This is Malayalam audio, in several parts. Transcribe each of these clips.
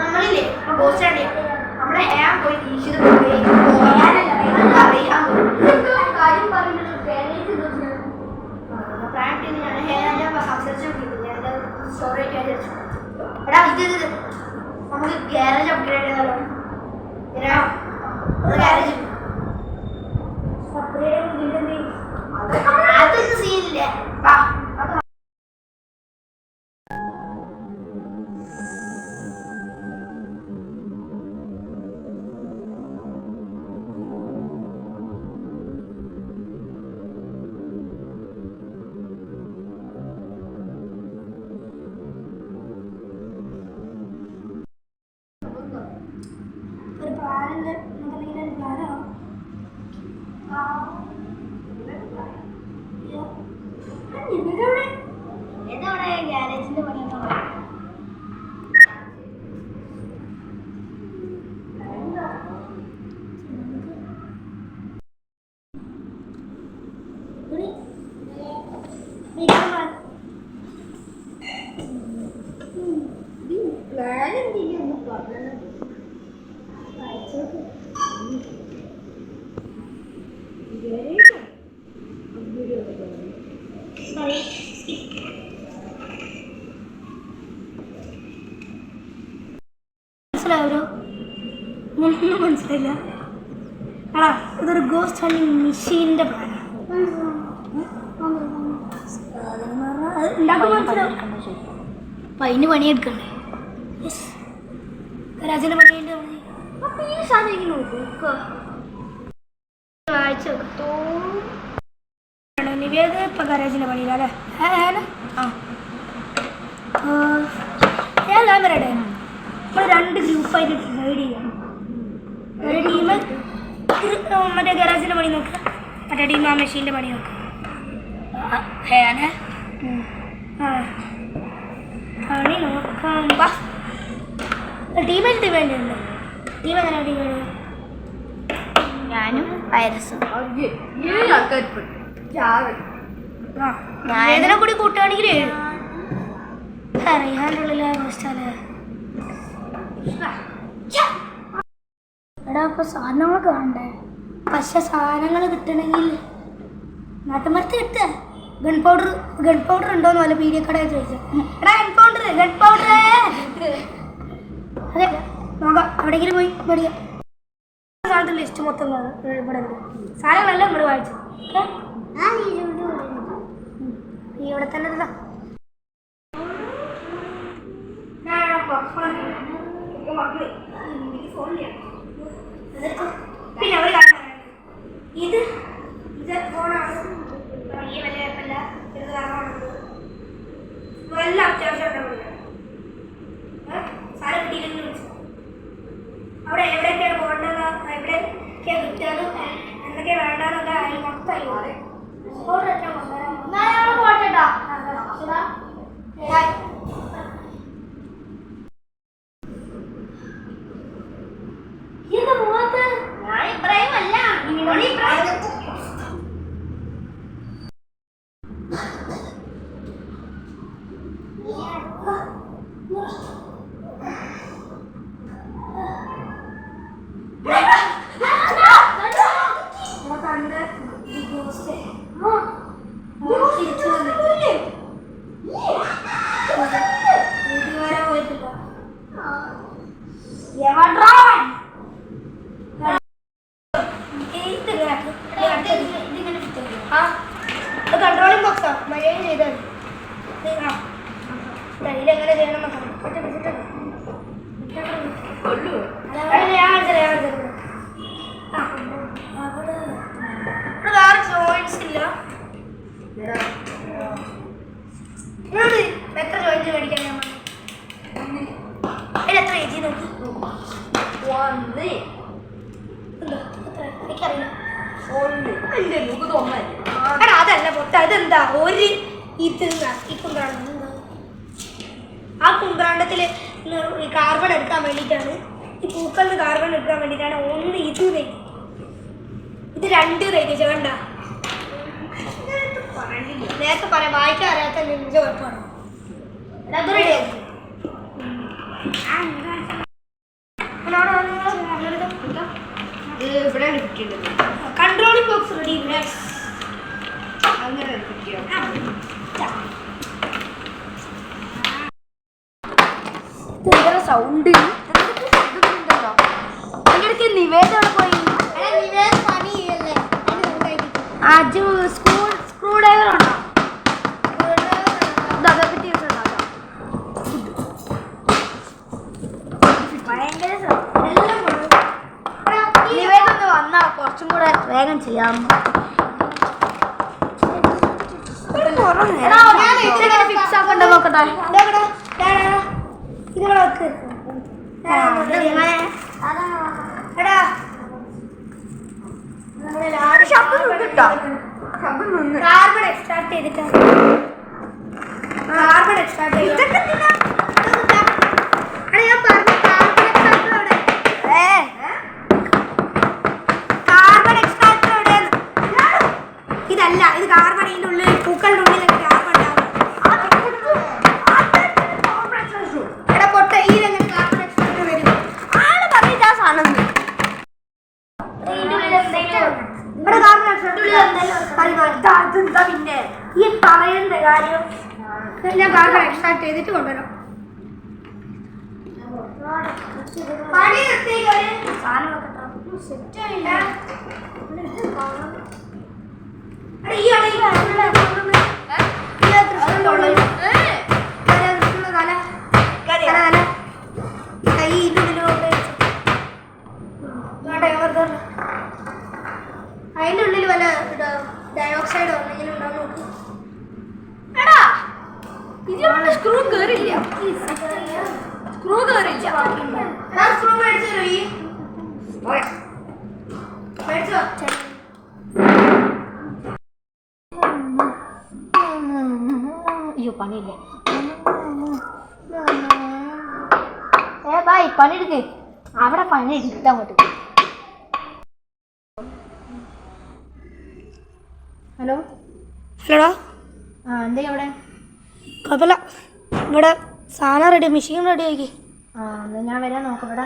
നമ്മളില്ലേ നമ്മളെ പോയി നമുക്ക് ഗ്യാരേജ് അപ്ഗ്രേഡ് ചെയ്താലോ? ഗ്യാരേജ് അതൊന്നും സീനില്ലേ? ഗ്യാരേജിന്റെ പണിയൊക്കെ ഒന്നും മനസ്സിലായില്ല. ആടാ ഇതൊരു ഗോസ്റ്റ് ഹണ്ടിങ് മെഷീൻ്റെ അപ്പം അതിന് പണിയെടുക്കണ്ടേ? രാജൻ്റെ പണിയുണ്ട്. ഈ സാധനം നോക്കുക വായിച്ചു നിവേദ ഇപ്പം ഗരാജിൻ്റെ പണിയില്ല അല്ലേ? ഞാൻ വരട്ടെ. നമ്മൾ 2 ഗ്രൂപ്പായിട്ട് ഡിവൈഡ് ചെയ്യാം. ഒരു ടീം മറ്റേ ഗരാജിൻ്റെ പണി നോക്കുക, മറ്റേ ടീം ആ മെഷീൻ്റെ പണി നോക്കുക. പണി നോക്കാം. ടീമായിട്ട് ഡിവൈഡ് ഉണ്ട്. ടീം എങ്ങനെ ഡിവൈഡ്? ഞാനും വൈറസും ഇതിനെ കൂടി കൂട്ടുകയാണെങ്കിൽ അറിയാനുള്ളില്ല അവസ്ഥല്ലേ. എടാ ഇപ്പൊ സാധനങ്ങളൊക്കെ വേണ്ടേ? പക്ഷെ സാധനങ്ങൾ കിട്ടണമെങ്കിൽ നാട്ടുമരത്ത് കിട്ടുക. ഗൺ പൗഡർ ഉണ്ടോന്ന് വല്ല പീഡിയക്കടയിൽ ചോദിച്ചു. എടാ ഗൺ പൗഡർ അതെ നോക്കാം. എവിടെയെങ്കിലും പോയി മേടിക്കാം. സാധനത്തിൻ്റെ ലിസ്റ്റ് മൊത്തം ഇവിടെ ഉണ്ട്. സാധനങ്ങളെല്ലാം ഇവിടെ വായിച്ചു. നീ ഇവിടെ തന്നെ ഇതാ. പിന്നെ ഒരു കാര്യം ഇത് ഫോണാണ്. ഈ വലിയ കുഴപ്പമില്ല. ഇത് കാരണമാണത് വല്ല അത്യാവശ്യം ഉണ്ടാവില്ല. സാറ് കിട്ടിയില്ലെങ്കിൽ വിളിച്ചു. അവിടെ എവിടെയൊക്കെയാണ് പോകേണ്ടത്, എവിടെയൊക്കെയാണ് കിട്ടിയത്, എന്തൊക്കെയാണ് വേണ്ടതെന്നൊക്കെ അതിൽ മൊത്തമായി പോകട്ടെ. കൺട്രോളിംഗ് ബോക്സാ മര്യാദ ചെയ്താൽ എങ്ങനെ ചെയ്യണം വേറെ ജോയിൻസ് ഇല്ല. എത്ര ജോയിൻസ് മേടിക്കാൻ ഞാൻ അതിൽ എത്ര ഏജ് നോക്കി? 1 എനിക്കറിയില്ല. എടാ അതല്ല പൊട്ട, ഇതെന്താ ഒരു ഇത് ഈ കുന്ത്രാണ്ടം. ആ കുന്ത്രാണ്ടത്തില് കാർബൺ എടുക്കാൻ വേണ്ടിയിട്ടാണ്, ഈ പൂക്കളിൽ കാർബൺ എടുക്കാൻ വേണ്ടിയിട്ടാണ് ഒന്ന് ഇത് രണ്ട് തേച്ച കണ്ട. നേരത്തെ പറയാം, വായിക്കാൻ അറിയാത്ത നിന്റെ കുഴപ്പമാണ്. അത് റെഡിയാക്കി കൺട്രോളിംഗ് ബോക്സ് റെഡി. സൗണ്ട് നിവേദന പോയി. സ്ക്രൂ ഡ്രൈവർ ഉണ്ടോ? നിവേദന വന്നാ കുറച്ചും കൂടെ വേഗം ചെയ്യാം. ഫിക്സ് ആക്കണ്ട നോക്കട്ടെ. കാർബൺ എക്സ്ട്രാക്ട് ചെയ്തിട്ട് ഞാൻ പറഞ്ഞു കാർബൺ എക്സ്ട്രാക്ടർ എവിടെ? ഇതല്ല, ഇത് കാർബൺ ഇതിൻ്റെ ഉള്ളിൽ പൂക്കളുടെ ഉള്ളിലൊക്കെ കാർബൺ ഉണ്ടാവും. എടാ പൊട്ട, ഇതിലെങ്ങനെ കാർബൺ എക്സ്ട്രാക്ടർ വരും? ആണ് പറഞ്ഞിട്ട് ആ സാധനം പിന്നെ ഈ പറയേണ്ട കാര്യം ഞാൻ കാർബൺ എക്സ്ട്രാക്ട് ചെയ്തിട്ട് കൊണ്ടുവരാം. പണി സാധനം സെറ്റായില്ല. അതിൻ്റെ ഉള്ളിൽ വല്ല ഡയോക്സൈഡോ എന്തെങ്കിലും ഉണ്ടോ നോക്കി. എടാ ഇതിലൊന്നും സ്ക്രൂ കയറില്ല. സ്ക്രൂ കയറില്ല. സ്ക്രൂ മേടിച്ചു തരൂ. ഈ മേടിച്ചോ? അയ്യോ പണിയില്ല. ബായ് പണിയെടുക്ക്. അവിടെ പണി എടുക്കാൻ പറ്റും. ഹലോ ഹലോടാ. എന്താ അവിടെ? കുഴപ്പമില്ല, ഇവിടെ സാധനം റെഡി, മെഷീൻ റെഡി ആക്കി. എന്നാൽ ഞാൻ വരാൻ നോക്കാം. ഇവിടെ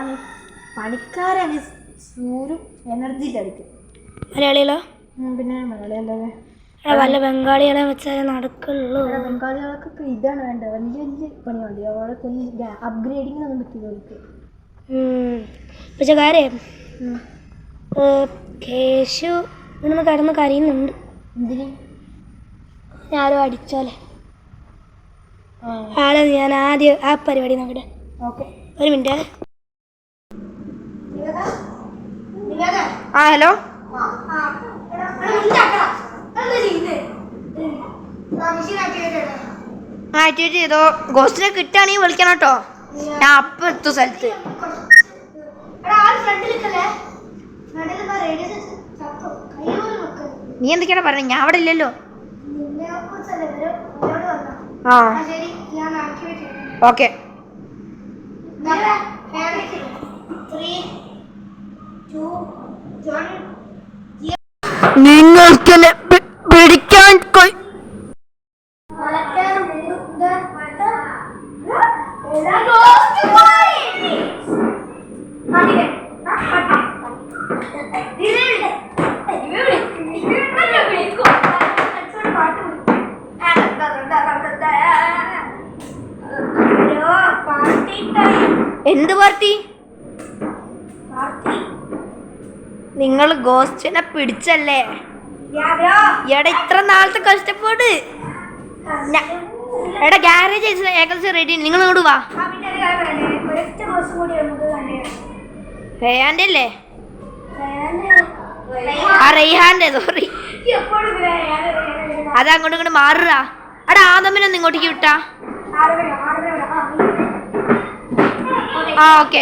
പണിക്കാരാണ് സൂര്യൻ എനർജി അടിക്കും. മലയാളികളോ? പിന്നെ മലയാളിയല്ലേ. വല്ല ബംഗാളികളെ വെച്ചാൽ നടക്കുള്ളൂ. ബംഗാളികൾക്കൊക്കെ ഇതാണ് വേണ്ടത്, വലിയ വലിയ പണി വേണ്ടി. അവളെ വലിയ അപ്ഗ്രേഡിങ്ങിനൊന്നും പറ്റില്ല അവർക്ക്. പക്ഷെ കാര്യം കേശു ഇങ്ങനെ കടന്ന് കരയുന്നുണ്ട്. എന്തിന്? ഞാനോ അടിച്ചോലെ ആളെ. ഞാൻ ആദ്യം ആ പരിപാടി നോക്കട്ടെ. ഓക്കെ, ഒരു മിനിറ്റ്. ഹലോ. ആക്ടിവേറ്റ് ചെയ്തോ. ഗോസ്റ്റിനെ കിട്ടുകയാണെങ്കിൽ വിളിക്കണം കേട്ടോ. ഞാൻ അപ്പം എത്തും സ്ഥലത്ത്. നീ എന്തൊക്കെയാണ് പറഞ്ഞത്? ഞാൻ അവിടെ ഇല്ലല്ലോ. ആ ഓക്കെ. നിങ്ങൾക്ക് പിടിക്കാൻ എന്ത് പാർട്ടി? നിങ്ങൾ ഗോസ്റ്റിനെ പിടിച്ചല്ലേ? എടാ ഇത്ര നാളത്തെ കഷ്ടപ്പാട്. എടാ ഗ്യാരേജ് ഏകദേശം റെഡി. നിങ്ങൾ ഇങ്ങോട്ട് വാ. റേഹാന്റെ അല്ലേ? ആ റേഹാന്റെ, സോറി. അതങ്ങോട്ടും ഇങ്ങോട്ട് മാറുക. എടാ ആദമിനൊന്ന് ഇങ്ങോട്ടേക്ക് വിട്ടാ. ആ ഓക്കെ.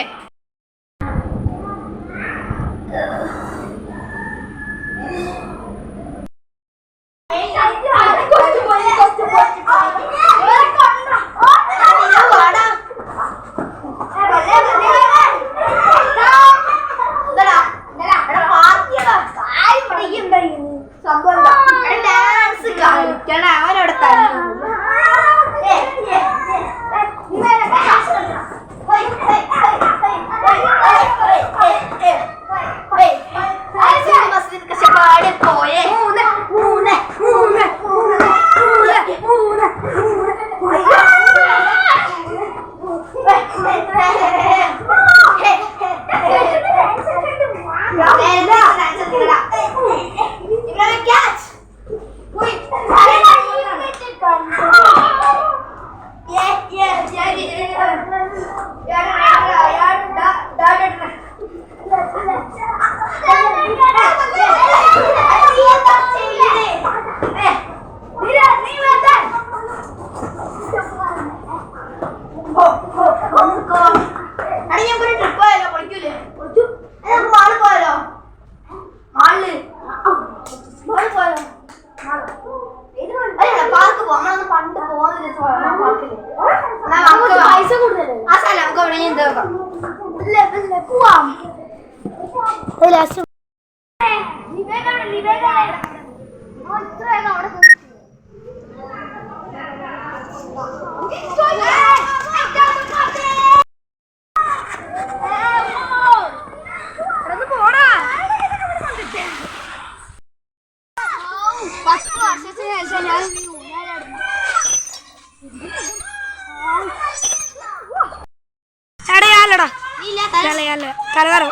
കലകറോ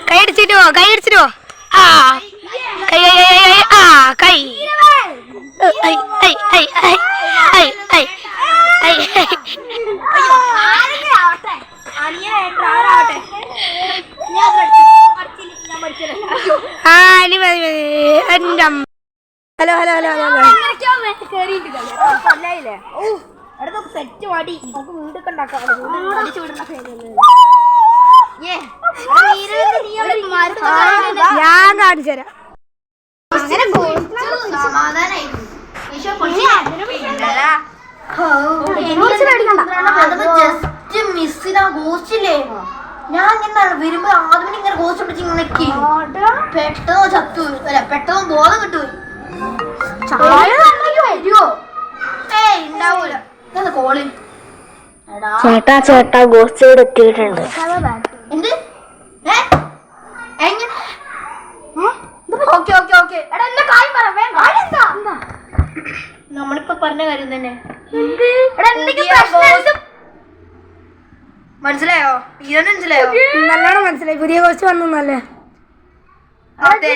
കൈയടിച്ചിട്ടോ കൈയടിച്ചിട്ടോ ആ കൈ ആ കൈ hello hello hello hello set മടി നമുക്ക് വീടൊക്കെ ഉണ്ടാക്കാം ഞാൻ കാണിച്ചു തരാം ഞാൻ ഇങ്ങനെ വരുമ്പോ ആദ്യം ഇങ്ങനെ ഗോസ്റ്റ് പിടിച്ച് ഇങ്ങനെ പെട്ടെന്ന് ചത്തു അല്ല പെട്ടെന്ന് ബോധം കിട്ടുപോയി വരുമോ ഏയ് ഉണ്ടാവൂല കോളി ചേട്ടാ ചേട്ടാ ഗോസ്റ്റ് ഇവിടെ എത്തിയിട്ടുണ്ട് എന്ത് എങ്ങനെ ഓക്കെ ഓക്കെ ഓക്കെ എടാ എന്നെ കാര്യം പറ നമ്മളിപ്പോ പറഞ്ഞ കാര്യം തന്നെ മനസ്സിലായോ ഇതെന്നെ മനസ്സിലായോ നല്ലോണം മനസ്സിലായി പുതിയ ഗോസ്റ്റ് വന്നല്ലേ അതെ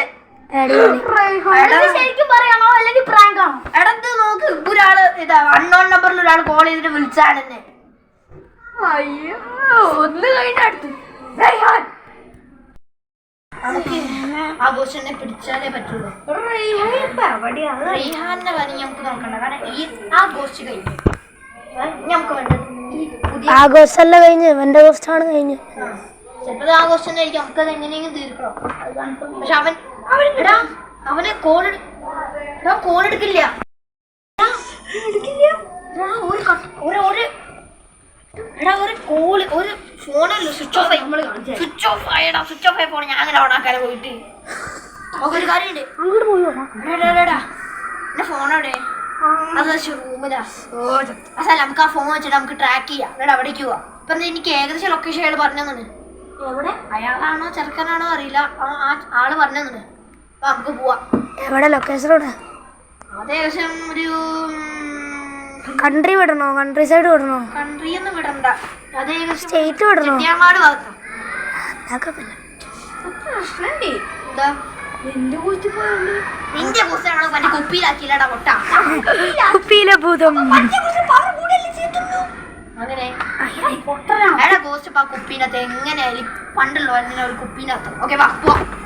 ശരിക്കും പറയാണോ അല്ലെങ്കിൽ പ്രാങ്ക് ആണോ എടത്ത് നോക്ക് ഒരാള് ഇതാ അൺനോൺ നമ്പറിൽ ഒരാൾ കോൾ ചെയ്തിട്ട് വിളിച്ചാണെന്നെ അയ്യോ ഒന്ന് കഴിഞ്ഞടുത്ത് ആ ഗോസ്റ്റിനെ പിടിച്ചാലേ പറ്റുള്ളൂ റെയ്ഹാന്റെ കാര്യം നമുക്ക് നോക്കണ്ട കാരണം ഈ ആ ഗോസ്റ്റ് കഴിഞ്ഞു നമുക്ക് വേണ്ടത് ആ ഗോസ്റ്റ് അല്ല കഴിഞ്ഞ് എന്റെ ഗോസ്റ്റ് ആണ് കഴിഞ്ഞ് ചിലപ്പോൾ ആ ഗോസ്റ്റ് തന്നെ ആയിരിക്കും നമുക്കത് എങ്ങനെയെങ്കിലും തീർക്കണം പക്ഷെ അവന് കോൾ എടുക്കില്ല ഒരു കോള് ഒരു ഫോണല്ലോ സ്വിച്ച് ഓഫ് ആയി സ്വിച്ച് ഓഫ് ആയി ഫോൺ ഞാൻ അങ്ങനെ ഓണാക്കാതെ പോയിട്ട് ഒരു കാര്യമുണ്ട് അങ്ങോട്ട് പോയോ എന്റെ ഫോണവിടെ അത് റൂമിലാ അതല്ല നമുക്ക് ആ ഫോൺ വെച്ചിട്ട് നമുക്ക് ട്രാക്ക് ചെയ്യാം എന്നിട്ട് അവിടേക്ക് പോവാം ഇപ്പൊ എനിക്ക് ഏകദേശം ലൊക്കേഷൻ അയാൾ പറഞ്ഞെന്നുണ്ട് എവിടെ അയാളാണോ ചെറുക്കനാണോ അറിയില്ല ആ ആള് പറഞ്ഞെന്നുണ്ട് അപ്പൊ നമുക്ക് പോവാം എവിടെ ലൊക്കേഷൻ എവിടെ അത് ഏകദേശം ഒരു കൺട്രി വിടണോ കൺട്രി സൈഡ് വിടണോ കൺട്രി ഒന്നും വിടണ്ട അത് ഏകദേശം സ്റ്റേറ്റ് വിടണോ ചെട്ടിയാങ്ങാട് ഭാഗത്താ പ്രശ്നണ്ട് എന്താ നിന്റെ കുറിച്ചാണോ മറ്റേ കുപ്പിയിലാക്കിയില്ലടാ പൊട്ട കുപ്പിയിലെ ഭൂതം അങ്ങനെ ഗോസ്റ്റ് ആ കുപ്പീനകത്ത് എങ്ങനെയായാലും പണ്ടുള്ളൂ ഒരു കുപ്പീനകത്ത് ഓക്കെ വാ പോവാം